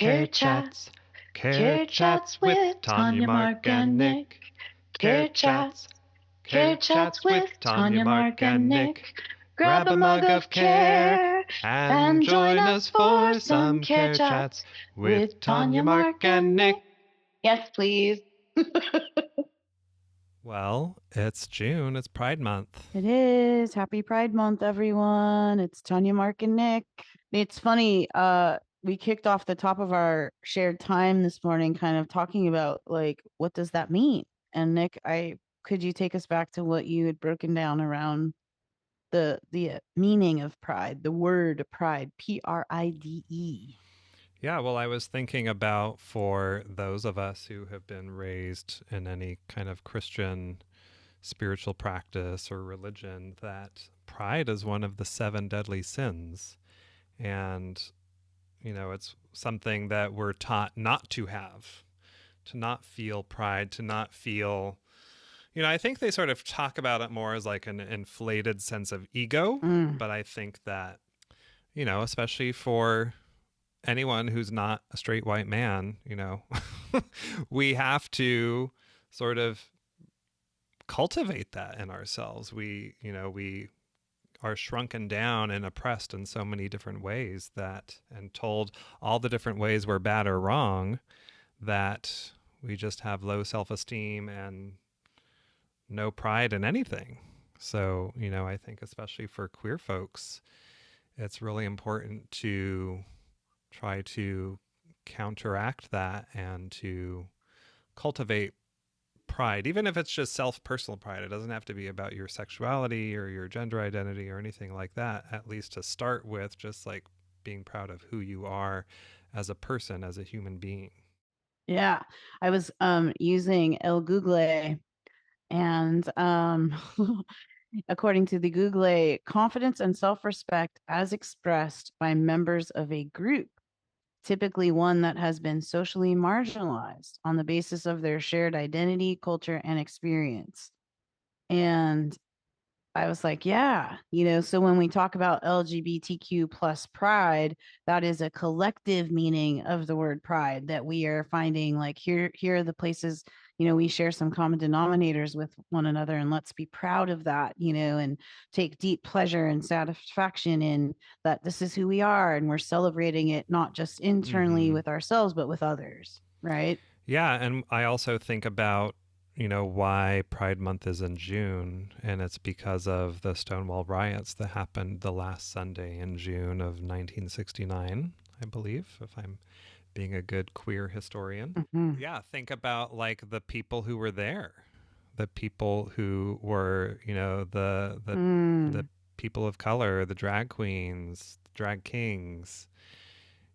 Care Chats. Care Chats with Tanya, Mark, and Nick. Care Chats. Care Chats with Tanya, Mark, and Nick. Grab a mug of care and join us for some Care Chats with Tanya, Mark, and Nick. Yes, please. Well, it's June. It's Pride Month. It is. Happy Pride Month, everyone. It's Tanya, Mark, and Nick. It's funny. We kicked off the top of our shared time this morning, kind of talking about like what does that mean? And Nick, could you take us back to what you had broken down around the meaning of pride, the word pride, Pride. Yeah, well, I was thinking about for those of us who have been raised in any kind of Christian spiritual practice or religion, that pride is one of the 7 deadly sins. And, it's something that we're taught not to have, to not feel pride, to not feel. I think they sort of talk about it more as like an inflated sense of ego. But I think that, especially for anyone who's not a straight white man, we have to sort of cultivate that in ourselves. We are shrunken down and oppressed in so many different ways and told all the different ways we're bad or wrong, that we just have low self-esteem and no pride in anything. So, I think especially for queer folks, it's really important to try to counteract that and to cultivate pride, even if it's just personal pride. It doesn't have to be about your sexuality or your gender identity or anything like that. At least to start with, just like being proud of who you are as a person, as a human being. Yeah, I was using El Google, and according to the Google, confidence and self-respect as expressed by members of a group, typically one that has been socially marginalized on the basis of their shared identity, culture, and experience. And I was like, yeah, so when we talk about LGBTQ plus pride, that is a collective meaning of the word pride, that we are finding like here are the places, we share some common denominators with one another, and let's be proud of that, and take deep pleasure and satisfaction in that this is who we are, and we're celebrating it not just internally with ourselves, but with others, right? Yeah, and I also think about why Pride Month is in June, and it's because of the Stonewall riots that happened the last Sunday in June of 1969, I believe, if I'm being a good queer historian. Yeah, think about like the people who were there, the people who were, the people of color, the drag queens, the drag kings,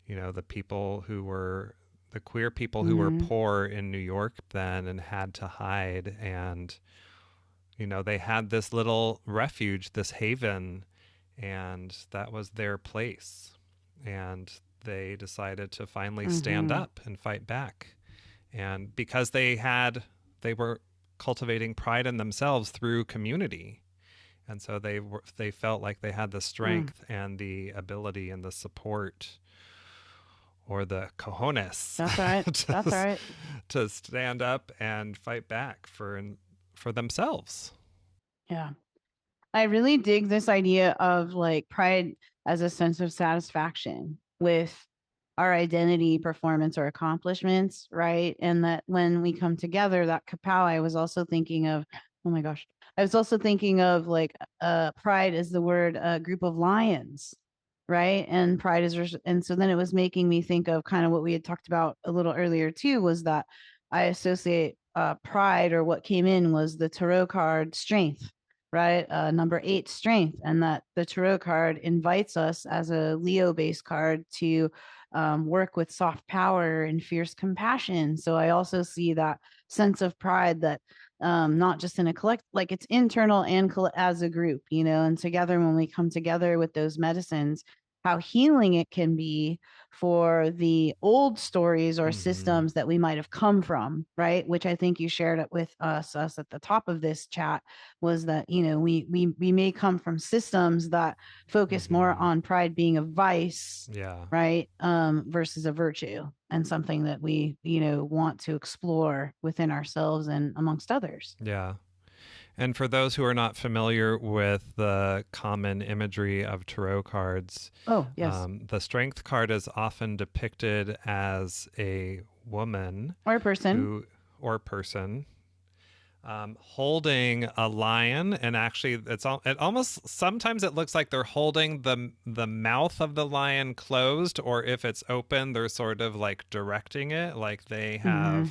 the people who were the queer people who were poor in New York then and had to hide. And, they had this little refuge, this haven, and that was their place. And they decided to finally stand up and fight back. And because they were cultivating pride in themselves through community. And so they felt like they had the strength and the ability and the support, or the cojones. That's right. That's right. To stand up and fight back for themselves. Yeah. I really dig this idea of like pride as a sense of satisfaction with our identity, performance, or accomplishments, right? And that when we come together, that kapow, I was also thinking of, oh my gosh, I was also thinking of like pride is the word group of lions, right? And pride is, and so then it was making me think of kind of what we had talked about a little earlier too, was that I associate pride, or what came in was the tarot card strength, right? Number 8, strength, and that the tarot card invites us as a Leo based card to work with soft power and fierce compassion. So I also see that sense of pride that not just in a collect, like it's internal and as a group, and together when we come together with those medicines, how healing it can be for the old stories or Mm-hmm. systems that we might have come from, right? Which I think you shared it with us at the top of this chat, was that, you know, we may come from systems that focus more Mm-hmm. on pride being a vice, Yeah. right? Versus a virtue, and something that we, you know, want to explore within ourselves and amongst others. Yeah. And for those who are not familiar with the common imagery of tarot cards, Oh, yes. the strength card is often depicted as a woman Or a person. who, or person, holding a lion, and actually, it almost sometimes it looks like they're holding the mouth of the lion closed, or if it's open, they're sort of like directing it, like Mm-hmm.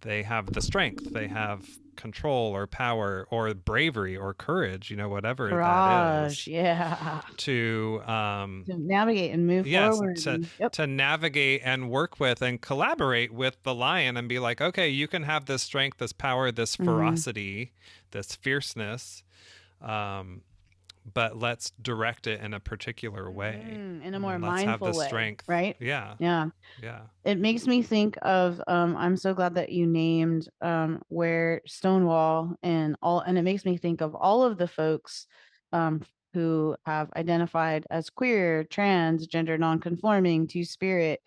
they have the strength, they have control or power or bravery or courage, whatever that Courage. is, Yeah. to To navigate and move yes, forward. Yep. to navigate and work with and collaborate with the lion and be like, okay, you can have this strength, this power, this Mm-hmm. ferocity, this fierceness, um, but let's direct it in a particular way. In a more Let's have the mindful way, strength. right? Yeah, Yeah. yeah. It makes me think of I'm so glad that you named where Stonewall and all, and it makes me think of all of the folks um who have identified as queer, trans, gender nonconforming, two spirit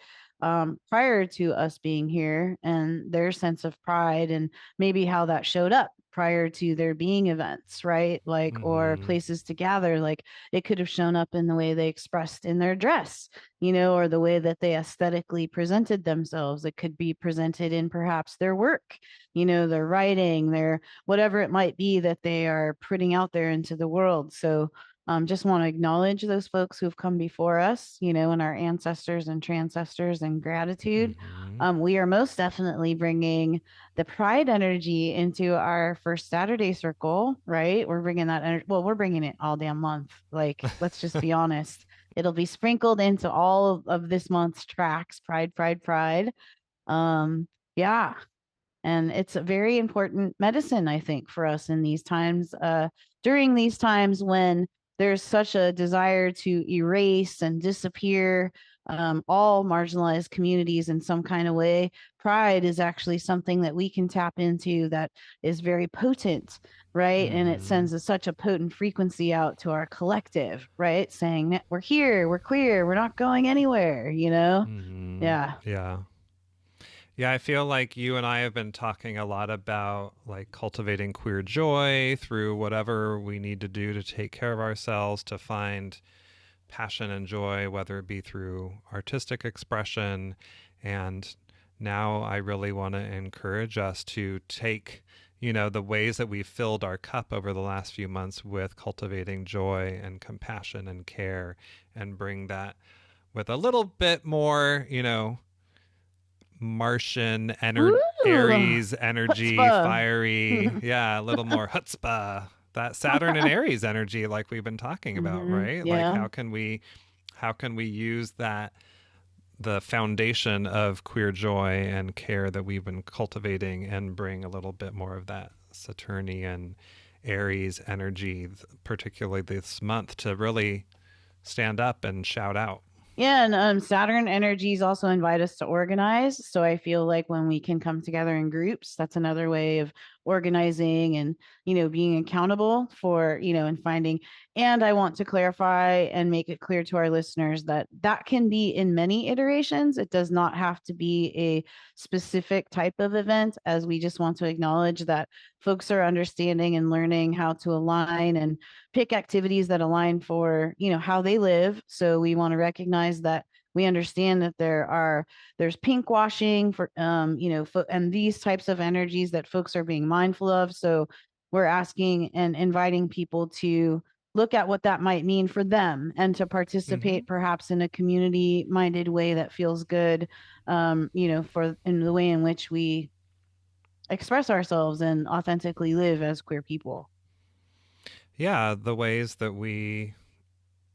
prior to us being here, and their sense of pride and maybe how that showed up prior to there being events, right? Like, or Mm-hmm. places to gather. Like, it could have shown up in the way they expressed in their dress, you know, or the way that they aesthetically presented themselves. It could be presented in perhaps their work, you know, their writing, their whatever it might be that they are putting out there into the world. So just want to acknowledge those folks who've come before us, you know, and our ancestors and transcestors, and gratitude. Mm-hmm. We are most definitely bringing the pride energy into our first Saturday circle, right? We're bringing that energy. Well, we're bringing it all damn month. Like, let's just be honest. It'll be sprinkled into all of this month's tracks. Pride, pride, pride. Yeah, and it's a very important medicine, I think, for us in these times, during these times when there's such a desire to erase and disappear all marginalized communities in some kind of way. Pride is actually something that we can tap into that is very potent, right? And it Mm-hmm. sends such a potent frequency out to our collective, right? Saying that we're here, we're queer, we're not going anywhere, you know? Mm-hmm. Yeah. Yeah. Yeah, I feel like you and I have been talking a lot about like cultivating queer joy through whatever we need to do to take care of ourselves, to find passion and joy, whether it be through artistic expression. And now I really want to encourage us to take, the ways that we've filled our cup over the last few months with cultivating joy and compassion and care, and bring that with a little bit more, Martian Woo! Aries energy, Chutzpah. fiery, yeah, a little more chutzpah. That Saturn and Aries energy, like we've been talking about, right? Like Yeah. how can we use that, the foundation of queer joy and care that we've been cultivating, and bring a little bit more of that Saturnian Aries energy, particularly this month, to really stand up and shout out. Yeah, and Saturn energies also invite us to organize. So I feel like when we can come together in groups, that's another way of organizing and, you know, being accountable for, you know, and finding. And I want to clarify and make it clear to our listeners that that can be in many iterations. It does not have to be a specific type of event, as we just want to acknowledge that folks are understanding and learning how to align and pick activities that align for, you know, how they live. So we want to recognize that we understand that there's pink washing for you know, and these types of energies that folks are being mindful of. So we're asking and inviting people to look at what that might mean for them, and to Mm-hmm. participate perhaps in a community minded way that feels good, you know, for in the way in which we express ourselves and authentically live as queer people. Yeah, the ways that we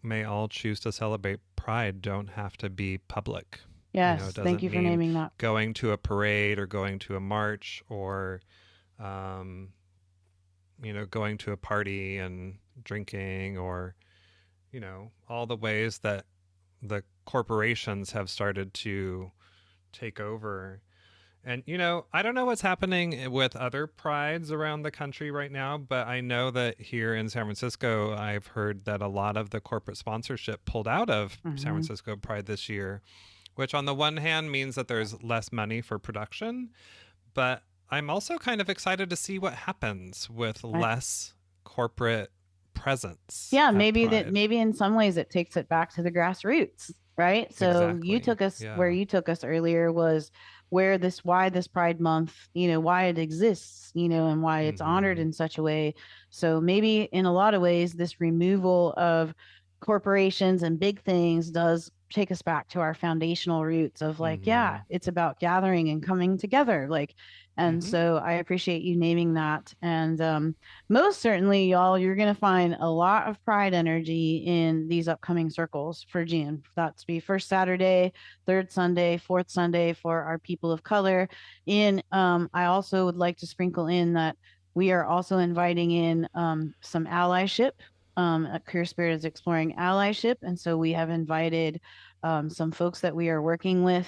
may all choose to celebrate Pride don't have to be public. It Yes, thank doesn't you for mean naming that. going to a parade or going to a march or, um, going to a party and drinking, or, all the ways that the corporations have started to take over. And, I don't know what's happening with other prides around the country right now, but I know that here in San Francisco, I've heard that a lot of the corporate sponsorship pulled out of San Hmm. Francisco Pride this year, which on the one hand means that there's less money for production, but I'm also kind of excited to see what happens with less corporate presence Yeah, at maybe that, Pride. maybe in some ways it takes it back to the grassroots, right? So you Exactly. took us where Yeah. you took us earlier was why this Pride Month, why it exists, and why it's honored Mhm. in such a way. So maybe in a lot of ways, this removal of corporations and big things does take us back to our foundational roots of like, yeah, Mhm. it's about gathering and coming together. And Mhm. so I appreciate you naming that. And most certainly, y'all, you're going to find a lot of pride energy in these upcoming circles for June. That's be first Saturday, third Sunday, fourth Sunday for our people of color. I also would like to sprinkle in that we are also inviting in some allyship. Queer Spirit is exploring allyship. And so we have invited some folks that we are working with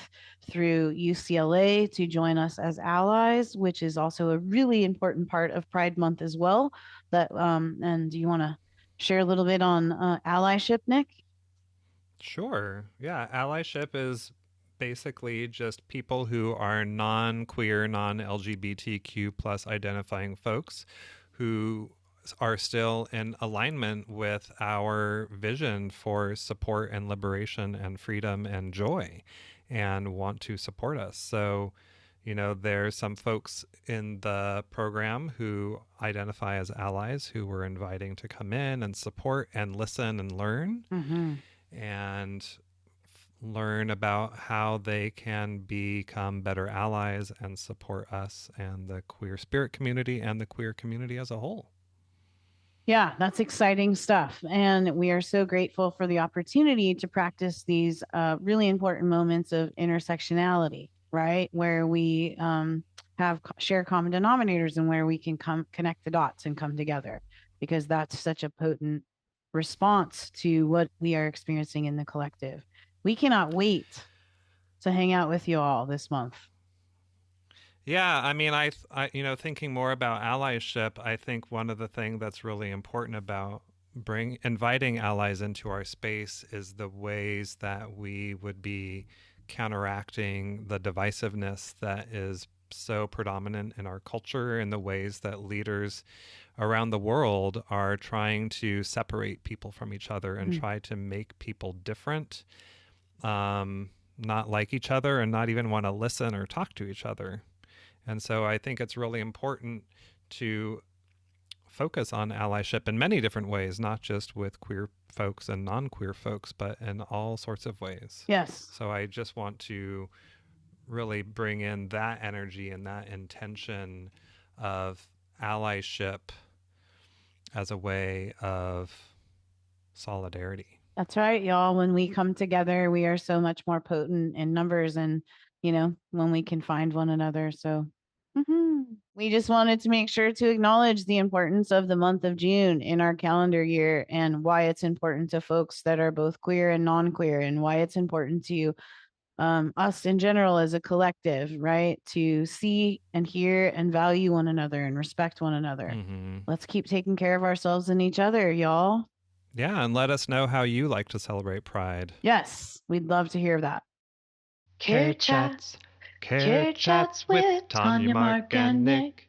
through UCLA to join us as allies, which is also a really important part of Pride Month as well. And do you want to share a little bit on allyship, Nick? Sure. Yeah, allyship is basically just people who are non-queer, non-LGBTQ plus identifying folks who are still in alignment with our vision for support and liberation and freedom and joy and want to support us. So, there's some folks in the program who identify as allies who we're inviting to come in and support and listen and learn Mm-hmm. and learn about how they can become better allies and support us and the queer spirit community and the queer community as a whole. Yeah, that's exciting stuff. And we are so grateful for the opportunity to practice these really important moments of intersectionality, right? Where we have share common denominators and where we can connect the dots and come together, because that's such a potent response to what we are experiencing in the collective. We cannot wait to hang out with you all this month. Yeah, I mean, thinking more about allyship, I think one of the things that's really important about bring inviting allies into our space is the ways that we would be counteracting the divisiveness that is so predominant in our culture and the ways that leaders around the world are trying to separate people from each other and Mm. try to make people different, not like each other, and not even want to listen or talk to each other. And so I think it's really important to focus on allyship in many different ways, not just with queer folks and non queer folks, but in all sorts of ways. Yes, So I just want to really bring in that energy and that intention of allyship as a way of solidarity. that's right, y'all. When we come together, we are so much more potent in numbers and, when we can find one another. So mhm. We just wanted to make sure to acknowledge the importance of the month of June in our calendar year and why it's important to folks that are both queer and non queer, and why it's important to us in general as a collective, right? To see and hear and value one another and respect one another. Mm-hmm. Let's keep taking care of ourselves and each other, y'all. Yeah, and let us know how you like to celebrate Pride. Yes, we'd love to hear that. Care Chats. Care Chats with Tanya, Mark, and Nick.